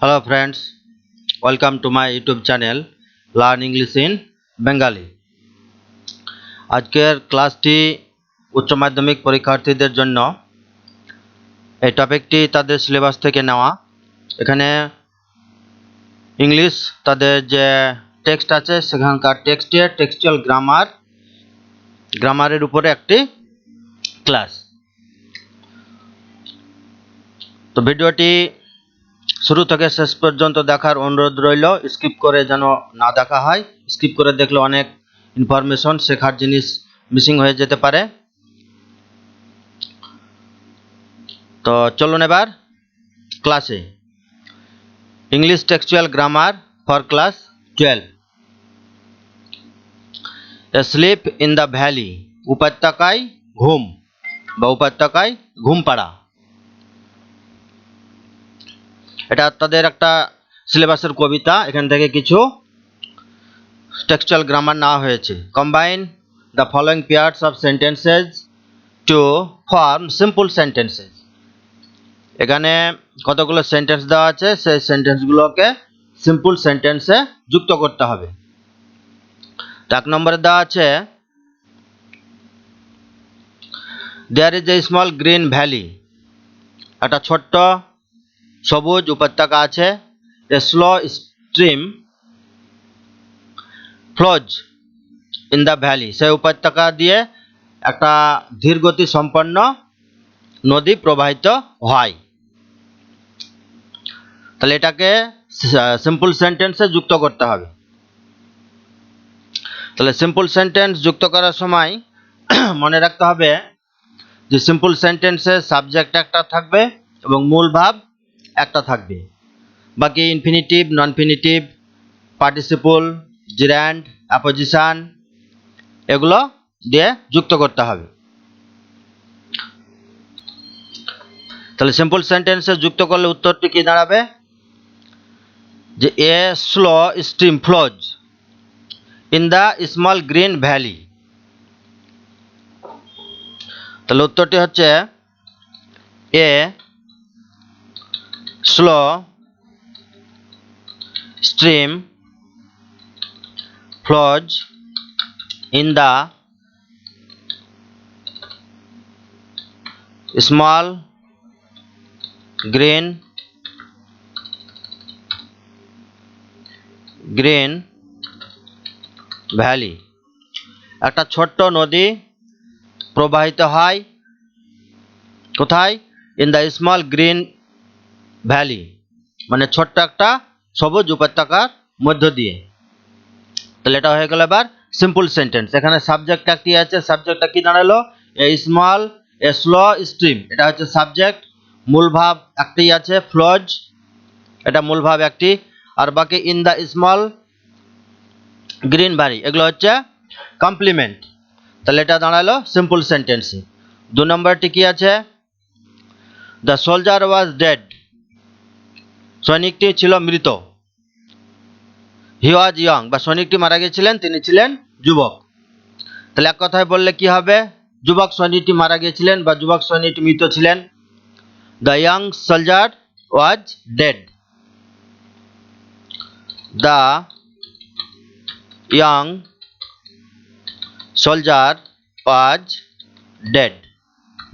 Hello friends, welcome to my YouTube channel Learn English in Bengali। আজকের ক্লাসটি উচ্চ মাধ্যমিক পরীক্ষার্থীদের জন্য। এই টপিকটি তাদের সিলেবাস থেকে নেওয়া। এখানে ইংলিশ তাদের যে টেক্সট আছে সেখানকার টেক্সটের টেক্সচুয়াল গ্রামারের উপরে একটি ক্লাস। তো ভিডিওটি শুরু থেকে শেষ পর্যন্ত দেখার অনুরোধ রইল, স্কিপ করে যেন না দেখা হয়। স্কিপ করে দেখলে অনেক ইনফরমেশন শেখার জিনিস মিসিং হয়ে যেতে পারে। তো চলুন এবার ক্লাসে। English textual grammar for class 12। Slip in the valley, উপত্যকায় ঘুম বা উপত্যকায় ঘুম পাড়া। এটা তাদের একটা সিলেবাসের কবিতা। এখান থেকে কিছু টেক্সচুয়াল গ্রামার নেওয়া হয়েছে। Combine the following pairs of sentences to form simple sentences. এখানে কতগুলো সেন্টেন্স দেওয়া আছে, সেই সেন্টেন্সগুলোকে সিম্পল সেন্টেন্সে যুক্ত করতে হবে। এক নম্বরে দেওয়া আছে there is a small green valley. একটা ছোট্ট সবুজ উপত্যকা আছে। A slow stream flows in the valley. সেই উপত্যকা দিয়ে একটা ধীরগতি সম্পন্ন নদী প্রবাহিত হয়। তাহলে এটাকে সিম্পল সেন্টেন্সে যুক্ত করতে হবে। তাহলে সিম্পল সেন্টেন্স যুক্ত করার সময় মনে রাখতে হবে যে সিম্পল সেন্টেন্সে সাবজেক্ট একটা থাকবে এবং মূল ভাব একটা থাকবে। বাকি ইনফিনিটিভ, নন ফিনিটিভ, পার্টিসিপল, জিরান্ড, অ্যাপোজিশন এগুলো দিয়ে যুক্ত করতে হবে। তাহলে সিম্পল সেন্টেন্সে যুক্ত করলে উত্তরটি কি দাঁড়াবে যে এ slow stream flows in the small green valley. তাহলে উত্তরটি হচ্ছে এ slow stream flows in the small green valley. একটা ছোট্ট নদী প্রবাহিত হয় কোথায়? In the small green valley, মানে ছোট্ট একটা সবুজ উপত্যকার মধ্য দিয়ে। তাহলে এটা হয়ে গেল এবার সিম্পল সেন্টেন্স। এখানে সাবজেক্ট একটি আছে, সাবজেক্টটা কি দাঁড়ালো? A small A slow stream, এটা হচ্ছে সাবজেক্ট। মূল ভাব একটি আছে ফ্লোজ, এটা মূল ভাব একটি। আর বাকি in the small green valley এগুলো হচ্ছে কমপ্লিমেন্ট। তাহলে এটা দাঁড়ালো সিম্পল সেন্টেন্সে। 2 নম্বরটি কি আছে? দ্য সোলজার ওয়াজ ডেড, সৈনিকটি ছিল মৃত। হি ওয়াজ ইয়ং, বা সৈনিকটি মারা গিয়েছিলেন, তিনি ছিলেন যুবক। তাহলে এক কথায় বললে কি হবে? যুবক সৈনিকটি মারা গিয়েছিলেন বা যুবক সৈনিকটি মৃত ছিলেন। The young soldier was dead. The young soldier was dead,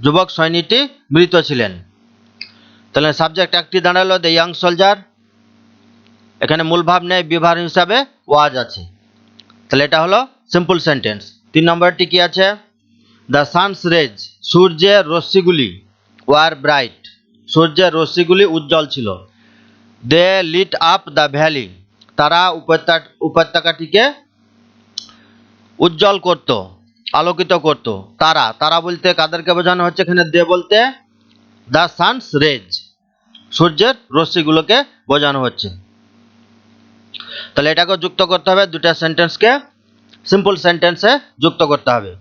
যুবক সৈনিকটি মৃত ছিলেন। তাহলে সাবজেক্ট একটি দাঁড়ালো দ্য ইয়ং সোলজার। এখানে মূল ভাব নেই, বিভার হিসাবে ওয়াজ আছে। তাহলে এটা হলো সিম্পল সেন্টেন্স। 3 নম্বরটি কি আছে? দ্য সানস রেজ, সূর্যের রশ্মিগুলি ওয়ার ব্রাইট, সূর্যের রশ্মিগুলি উজ্জ্বল ছিল। দে লিট আপ দ্য ভ্যালি, তারা উপত্যকাটিকে উজ্জ্বল করত, আলোকিত করত। তারা তারা বলতে কাদেরকে বোঝানো হচ্ছে? এখানে দে বলতে দ্য সানস রেজ, সূর্যের রশ্মিগুলোকে বোঝানো হচ্ছে। তাহলে এটাকে যুক্ত করতে হবে, দুটা সেন্টেন্সকে সিম্পল সেন্টেন্সে যুক্ত করতে হবে।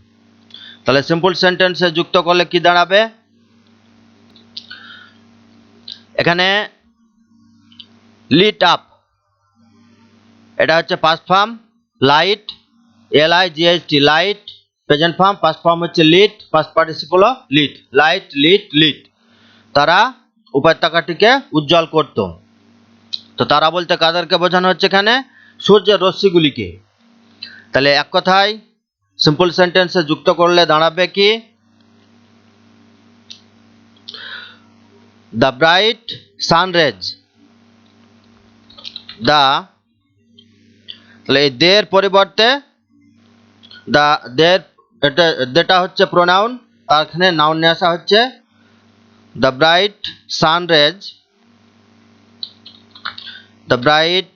তাহলে সিম্পল সেন্টেন্সে যুক্ত করলে কি দাঁড়াবে? এখানে লিট আপ, এটা হচ্ছে past form. Light, LIGHT, light present form. Past form হচ্ছে lit, past participle lit. Light lit lit, তারা উপত্যকাটিকে উজ্জ্বল করত। তো তারা বলতে কাদেরকে বোঝানো হচ্ছে এখানে? সূর্যের রশ্মিগুলিকে। তাহলে এক কথায় সিম্পল সেন্টেন্সে যুক্ত করলে দাঁড়াবে কি? দ্য ব্রাইট সানরেজ, দ্য, তাহলে এই দের পরিবর্তে দ্য, দের, এটা হচ্ছে প্রোনাউন, আর এখানে নাউন নিয়ে আসা হচ্ছে। The bright sunrays, the bright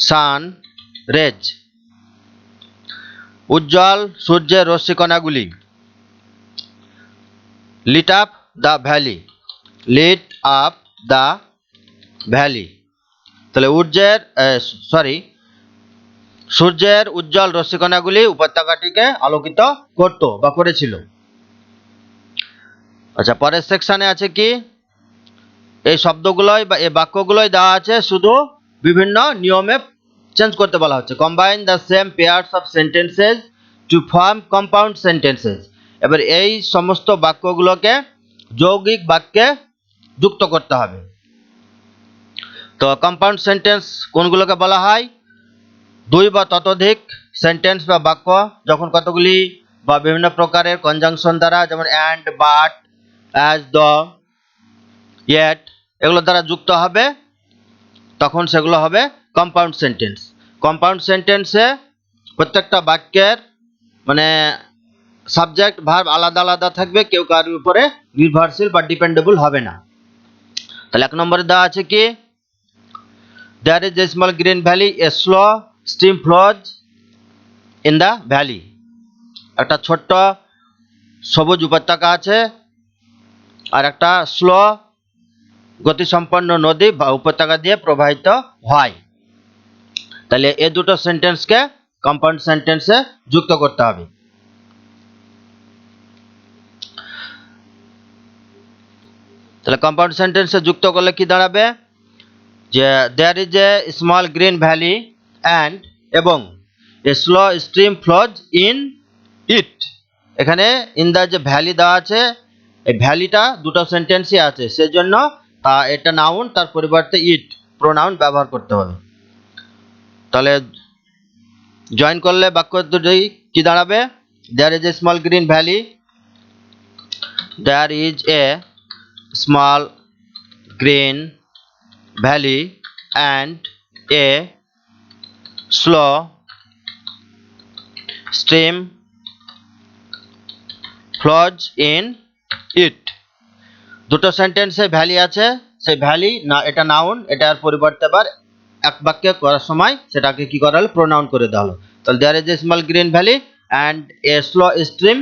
sun rays, উজ্জ্বল সূর্যের রশ্মিকণাগুলি। Lit up the valley, lit up the valley, তাহলে সূর্যের উজ্জ্বল রশ্মিকণাগুলি উপত্যকাটিকে আলোকিত করত বা করেছিল। আচ্ছা, পরের সেকশনে আছে কি? এই শব্দগুলোই বা এই বাক্যগুলোই দেওয়া আছে, শুধু বিভিন্ন নিয়মে চেঞ্জ করতে বলা হচ্ছে। Combine the same pairs of sentences to form compound sentences. এবার এই সমস্ত বাক্যগুলোকে যৌগিক বাক্যে যুক্ত করতে হবে। তো কম্পাউন্ড সেন্টেন্স কোনগুলোকে বলা হয়? দুই বা ততোধিক সেন্টেন্স বা বাক্য যখন কতগুলি বা বিভিন্ন প্রকারের কনজাংশন দ্বারা, যেমন and, but, as, the, yet, এগুলো দ্বারা যুক্ত হবে, তখন সেগুলো হবে কম্পাউন্ড সেন্টেন্স। কম্পাউন্ড সেন্টেন্সে প্রত্যেকটা বাক্যের মানে সাবজেক্ট ভার্ব আলাদা আলাদা থাকবে, কেউ কারোর উপরে নির্ভরশীল বা ডিপেন্ডেবল হবে না। তাহলে এক নম্বরে দেওয়া আছে কি? There is a small green valley, a slow stream flows in the valley. একটা ছোট্ট সবুজ উপত্যকা আছে, আর একটা স্লো গতিসম্পন্ন নদী বা উপত্যকা দিয়ে প্রবাহিত হয়। তাহলে এই দুটো সেন্টেন্সকে কম্পাউন্ড সেন্টেন্সে যুক্ত করতে হবে। তাহলে কম্পাউন্ড সেন্টেন্সে যুক্ত করলে কি দাঁড়াবে? যে there is a small green valley and, এবং a slow stream flows in it. এখানে ইন দ্য যে ভ্যালি দেওয়া আছে, এই ভ্যালিটা দুটো সেন্টেন্সই আছে, সেজন্য এটা নাউন, তার পরিবর্তে ইট প্রোনাউন ব্যবহার করতে হবে। তাহলে জয়েন করলে বাক্য দুটি কি দাঁড়াবে? There is a small green valley, there is a small green valley and a slow stream flows in it. দুটো সেন্টেন্সে ভ্যালি আছে, সেই ভ্যালি না, এটা নাউন, এটার পরিবর্তে আবার এক বাক্যে করার সময় সেটাকে কি করা হলো? প্রোনাউন করে দেওয়া হলো। তাহলে there is a small green valley and a slow stream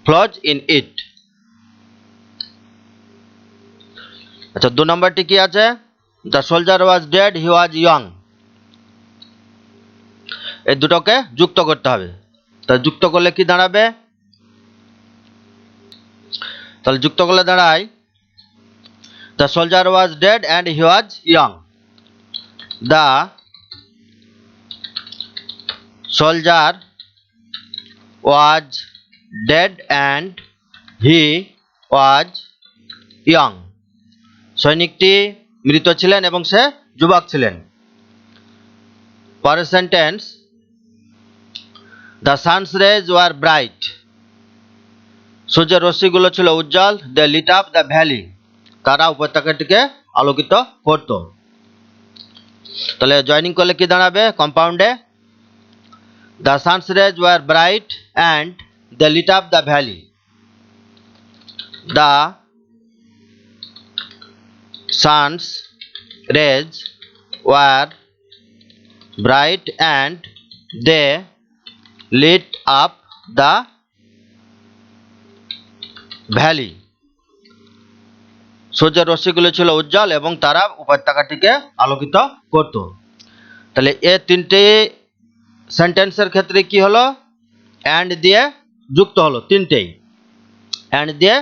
flows in it. আচ্ছা, 2 নম্বরটি কি আছে? The soldier was dead, he was young. এই দুটোকে যুক্ত করতে হবে। তাহলে যুক্ত করলে কি দাঁড়াবে? তাহলে যুক্ত করলে দাঁড়ায় the soldier was dead and he was young. The soldier was dead and he was young. সৈনিকটি মৃত ছিলেন এবং সে যুবক ছিলেন। পরের sentence, the sun's rays were bright. সূর্যের রশ্মিগুলো ছিল উজ্জ্বল। They lit up the valley, তারা উপত্যকাটিকে আলোকিত করত। তাহলে জয়েনিং করলে কি দাঁড়াবে? কম্পাউন্ডে the sun's rays were bright and they lit up the valley, the sun's rays were bright and they lit up the valley. সূর্যের রশ্মিগুলো ছিল উজ্জ্বল এবং তারা উপত্যকাটিকে আলোকিত করত। তাহলে এই তিনটে সেন্টেন্সের ক্ষেত্রে কি হলো? অ্যান্ড দিয়ে যুক্ত হলো, তিনটেই অ্যান্ড দিয়ে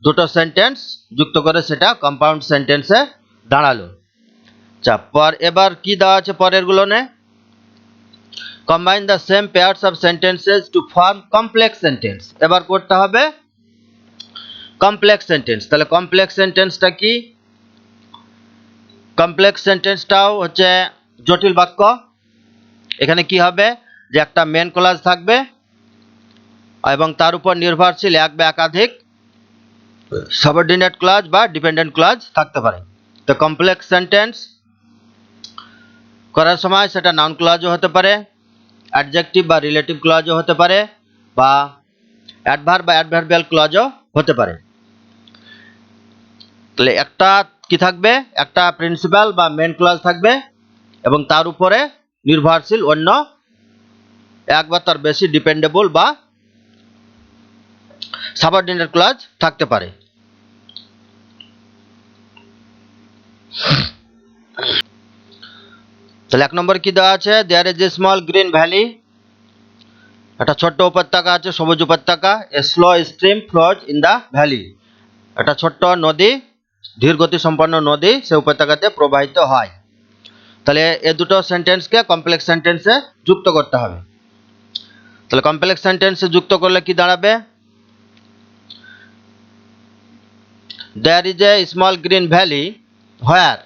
দুটো সেন্টেন্স যুক্ত করে সেটা কম্পাউন্ড সেন্টেন্সে দাঁড়ালো। আচ্ছা, এবার কি দেওয়া আছে পরের গুলোনে? Combine the same pairs of sentences to form complex sentence. এবার করতে হবে কমপ্লেক্স সেন্টেন্স। তাহলে কমপ্লেক্স সেন্টেন্সটা কি? কমপ্লেক্স সেন্টেন্সটাও হচ্ছে জটিল বাক্য। এখানে কি হবে যে একটা মেন ক্লজ থাকবে এবং তার উপর নির্ভরশীল এক বা একাধিক সাবঅর্ডিনেট ক্লজ বা ডিপেন্ডেন্ট ক্লজ থাকতে পারে। তো কমপ্লেক্স সেন্টেন্স করার সময় সেটা নাউন ক্লজও হতে পারে, অ্যাডজেক্টিভ বা রিলেটিভ ক্লজও হতে পারে, বা অ্যাডভার্ব বা অ্যাডভার্বিয়াল ক্লজও হতে পারে। তাহলে একটা কি থাকবে, একটা প্রিন্সিপাল বা মেন ক্লজ থাকবে এবং তার উপরে নির্ভরশীল অন্য এক বা তার বেশি ডিপেন্ডেবল বা সাবঅর্ডিনেট ক্লজ থাকতে পারে। তাহলে 1 নম্বর কি দেওয়া আছে, there is a small green valley, একটা ছোট্ট উপত্যকা আছে, সবুজ উপত্যকা। A slow stream flows in the valley, একটা ছোট্ট নদী, ধীর গতি সম্পন্ন নদী সে উপত্যকাতে প্রবাহিত হয়। তাহলে এই দুটো সেন্টেন্সকে কমপ্লেক্স সেন্টেন্সে যুক্ত করতে হবে। তাহলে কমপ্লেক্স সেন্টেন্সে যুক্ত করলে কি দাঁড়াবে, there is a small green valley where,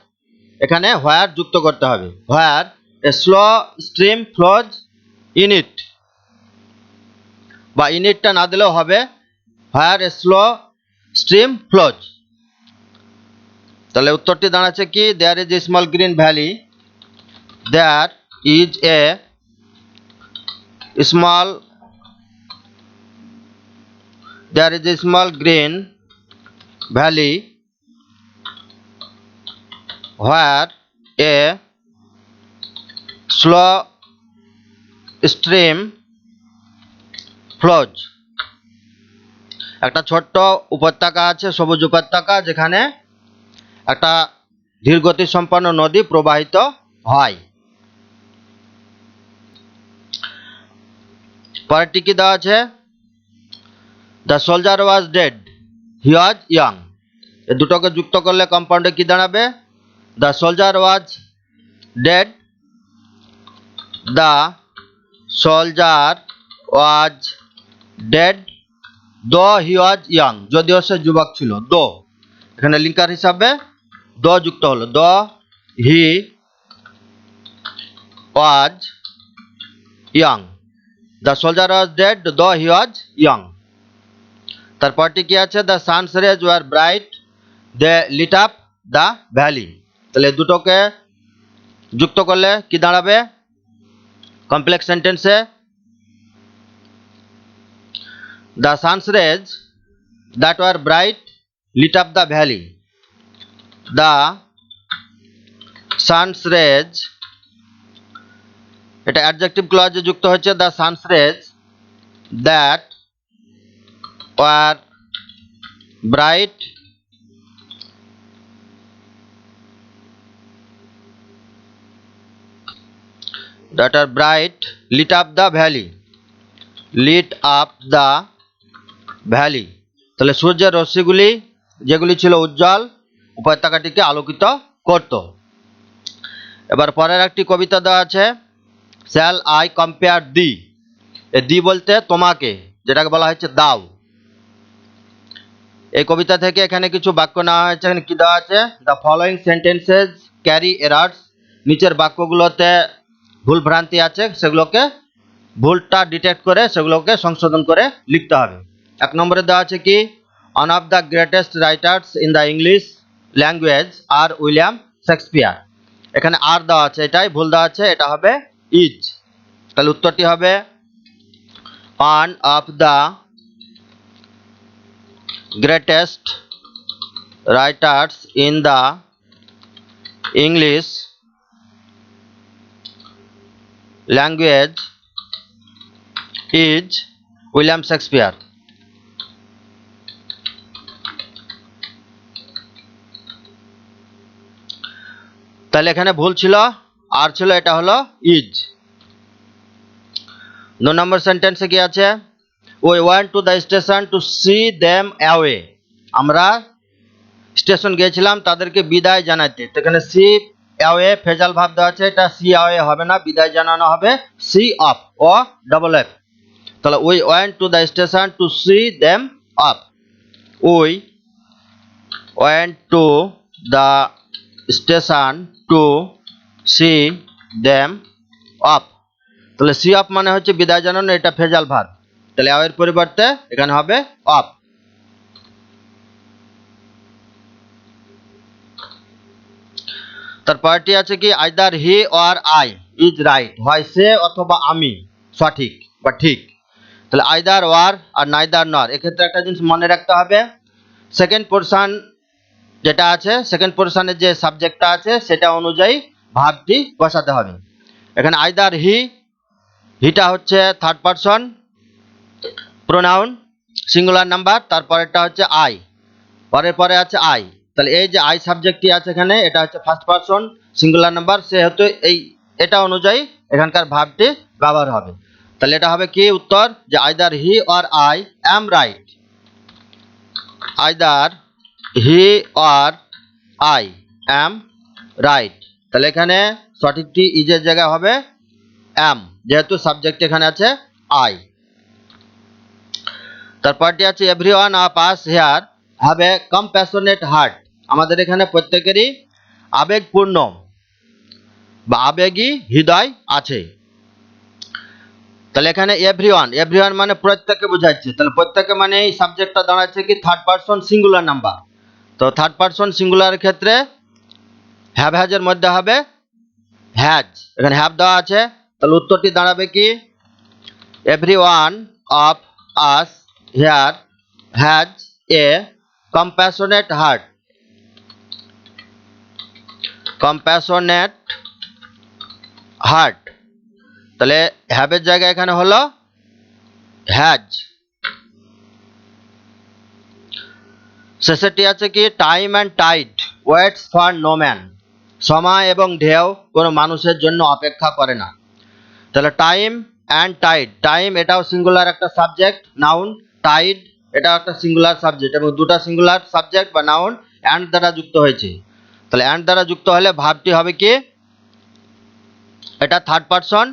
এখানে হোয়ার যুক্ত করতে হবে, where a slow stream flows in it, বা ইনিটটা না দিলেও হবে, where a slow stream flows. তাহলে উত্তরটি দাঁড়াচ্ছে কি, there is a small green valley, there is a small, there is a small green valley where a slow stream flows, একটা ছোট্ট উপত্যকা আছে, সবুজ উপত্যকা, যেখানে একটা ধীরগতি সম্পন্ন নদী প্রবাহিত হয়। পরেরটি কি দেওয়া আছে, the soldier was dead he was young, এই দুটোকে যুক্ত করলে কম্পাউন্ডে কি দাঁড়াবে, the soldier was dead, the soldier was dead though he was young, যদিও সে যুবক ছিল, দো এখানে লিঙ্কার হিসাবে দো যুক্ত হলো, though he was young, the soldier was dead though he was young. তারপরটি কি আছে, the sun's rays were bright they lit up the valley, তাহলে দুটোকে যুক্ত করলে কি দাঁড়াবে কমপ্লেক্স সেন্টেন্সে, the sun's rays that were bright lit up the valley, the sun's rays, এটা অ্যাডজেক্টিভ ক্লজে যুক্ত হচ্ছে, the sun's rays that were bright that are bright lit up the valley, lit up the valley, তাহলে সূর্যের রশ্মিগুলি যেগুলি ছিল উজ্জ্বল উপত্যকাটিকে আলোকিত করত। এবার পরের একটি কবিতা দেওয়া আছে, শ্যাল আই কম্পেয়ার দি, এ দি বলতে তোমাকে, যেটাকে বলা হচ্ছে দাও। এই কবিতা থেকে এখানে কিছু বাক্য নেওয়া হয়েছে, এখানে কি দেওয়া আছে, the following sentences carry errors, নিচের বাক্যগুলোতে ভুল ভ্রান্তি আছে, সেগুলোকে ভুলটা ডিটেক্ট করে সেগুলোকে সংশোধন করে লিখতে হবে। 1 নম্বরে দেওয়া আছে কি, one of the greatest writers in the English language are William Shakespeare, এখানে আর দেওয়া আছে, এটাই ভুল দেওয়া আছে, এটা হবে ইজ। তাহলে উত্তরটি হবে one of the greatest writers in the English language is William Shakespeare. তাহলে এখানে ভুল ছিল, আর ছিল, এটা হলো ইজ। 2 নম্বর সেন্টেন্সে কি আছে, we went to the station to see them away, আমরা স্টেশন গিয়েছিলাম তাদেরকে বিদায় জানাতে। তো এখানে সি অ্যাওয়ে ফেজাল ভাব দেওয়া আছে, এটা সি অ্যাওয়ে হবে না, বিদায় জানানো হবে see off O double F. তাহলে we went to the station to see them off, we went to the station to see them off. তাহলে সি অফ মানে হচ্ছে বিদায় জানানো, এটা ফেজাল ভার্ব। তাহলে এর পরিবর্তে এখানে হবে অফ। তারপরটি আছে কি either he or I is right, হয় সে অথবা আমি সঠিক বা ঠিক। তাহলে আইদার ওয়ার আর নাইদার নর, এক্ষেত্রে একটা জিনিস মনে রাখতে হবে, সেকেন্ড পোরশন যেটা আছে, সেকেন্ড পোরশনের যে সাবজেক্টটা আছে সেটা অনুযায়ী ভার্বটি বসাতে হবে। এখানে আইদার হিটা হচ্ছে third person pronoun singular number, তারপরেরটা হচ্ছে আই, পরের পরে আছে আই। তাহলে এই যে আই সাবজেক্টটি আছে এখানে, এটা হচ্ছে ফার্স্ট পারসন সিঙ্গুলার নাম্বার, সেহেতু এটা অনুযায়ী এখানকার ভার্বটি ব্যবহার হবে। তাহলে এটা হবে কি উত্তর, যে either he or I am right, either he or I am right. তাহলে এখানে সঠিকটি ইজের জায়গায় হবে অ্যাম, যেহেতু সাবজেক্ট এখানে আছে আই। তারপরটি আছে everyone of us here have a compassionate heart, আমাদের এখানে প্রত্যেকেরই আবেগপূর্ণ বা আবেগী হৃদয় আছে। তাহলে এখানে এভরিওয়ান মানে প্রত্যেককে বোঝাচ্ছে, তাহলে প্রত্যেকে মানে এই সাবজেক্টটা দাঁড়াচ্ছে কি থার্ড পারসন সিঙ্গুলার নাম্বার। তো থার্ড পারসন সিঙ্গুলারের ক্ষেত্রে হ্যাভ হ্যাজের মধ্যে হবে হ্যাজ, এখানে হ্যাভ দেওয়া আছে, তাহলে উত্তরটি দাঁড়াবে কি everyone of us here has a compassionate heart, compassionate heart. তাহলে হ্যাভের জায়গায় এখানে হলো হ্যাজ। শেষেরটি আছে কি time and tide waits for no man, সময় এবং ঢেউ কোনো মানুষের জন্য অপেক্ষা করে না। তাহলে টাইম অ্যান্ড টাইড, টাইম এটাও সিঙ্গুলার একটা সাবজেক্ট নাউন, টাইড এটাও একটা সিঙ্গুলার সাবজেক্ট, এবং দুটো সিঙ্গুলার সাবজেক্ট বা নাউন অ্যান্ড দ্বারা যুক্ত হয়েছে। তাহলে অ্যান্ড দ্বারা যুক্ত হলে ভার্বটি হবে কি, এটা থার্ড পারসন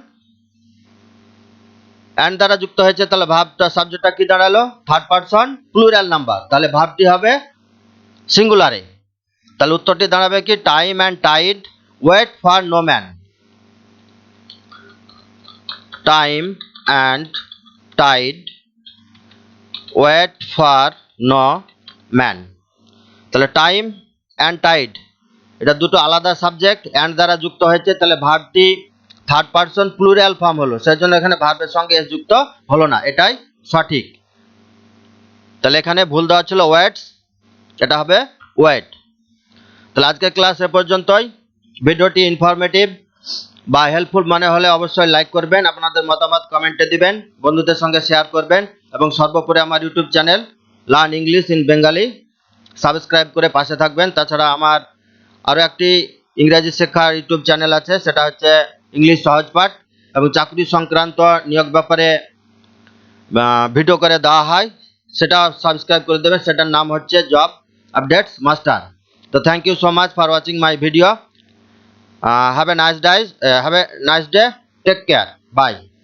অ্যান্ড দ্বারা যুক্ত হয়েছে, তাহলে ভার্বটা সাবজেক্টটা কি দাঁড়ালো থার্ড পারসন প্লুরাল নাম্বার, তাহলে ভার্বটি হবে সিঙ্গুলারে। তাহলে উত্তরটি দাঁড়াবে কি time and tide wait for no man, time and tide wait for no man. তাহলে টাইম অ্যান্ড টাইড এটা দুটো আলাদা সাবজেক্ট, অ্যান্ড দ্বারা যুক্ত হয়েছে, তাহলে ভার্বটি থার্ড পারসন প্লুরাল ফর্ম হলো, সেই জন্য এখানে ভার্বের সঙ্গে এস যুক্ত হলো না, এটাই সঠিক। তাহলে এখানে ভুল দেওয়া ছিল ওয়েটস, এটা হবে ওয়েট। তাহলে আজকের ক্লাস এ পর্যন্তই। ভিডিওটি ইনফরমেটিভ বা হেল্পফুল মনে হলে অবশ্যই লাইক করবেন, আপনাদের মতামত কমেন্টে দিবেন, বন্ধুদের সঙ্গে শেয়ার করবেন, এবং সর্বোপরি আমার YouTube channel learn English in Bengali subscribe করে পাশে থাকবেন। তাছাড়া আমার আরও একটি ইংরেজি শেখার ইউটিউব চ্যানেল আছে, সেটা হচ্ছে ইংলিশ সহজপাঠ, এবং চাকরি সংক্রান্ত নিয়োগ ব্যাপারে ভিডিও করে দেওয়া হয়, সেটা সাবস্ক্রাইব করে দেবেন, সেটার নাম হচ্ছে জব আপডেটস মাস্টার। তো thank you so much for watching my video. Have a nice day. Take care. Bye.